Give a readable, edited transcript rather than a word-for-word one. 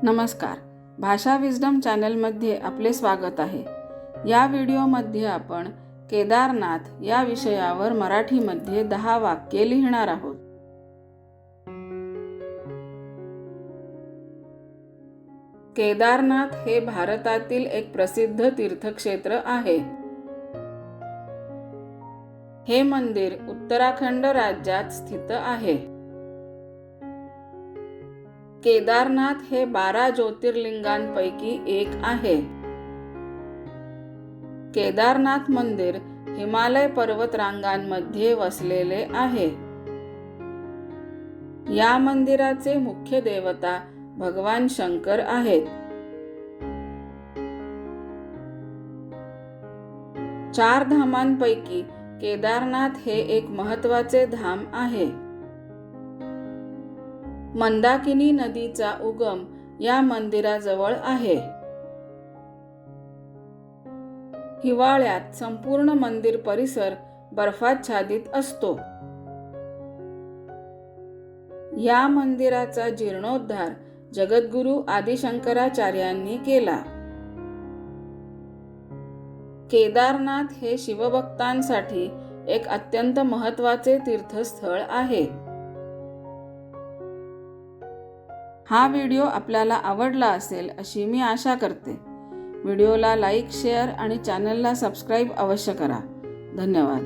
नमस्कार, भाषा विजडम चॅनलमध्ये आपले स्वागत आहे। या व्हिडिओमध्ये आपण केदारनाथ या विषयावर मराठीमध्ये 10 वाक्ये लिहिणार आहोत। केदारनाथ हे भारतातील एक प्रसिद्ध तीर्थक्षेत्र आहे। हे मंदिर उत्तराखंड राज्यात स्थित आहे। केदारनाथ हे 12 ज्योतिर्लिंगांपैकी एक आहे। केदारनाथ मंदिर हिमालय पर्वतरांगांमध्ये वसलेले आहे। या मंदिराचे मुख्य देवता भगवान शंकर आहेत। 4 धामांपैकी केदारनाथ हे एक महत्त्वाचे धाम आहे। मंदाकिनी नदीचा उगम या मंदिराजवळ आहे। हिवाळ्यात संपूर्ण मंदिर परिसर बर्फाच्छादित असतो। या मंदिराचा जीर्णोद्धार जगद्गुरू आदि शंकराचार्यांनी केला। केदारनाथ हे शिवभक्तांसाठी एक अत्यंत महत्त्वाचे तीर्थस्थळ आहे। हा व्हिडिओ आपल्याला आवडला असेल अशी मी आशा करते। व्हिडिओला लाईक, शेअर आणि चॅनलला सबस्क्राईब अवश्य करा। धन्यवाद।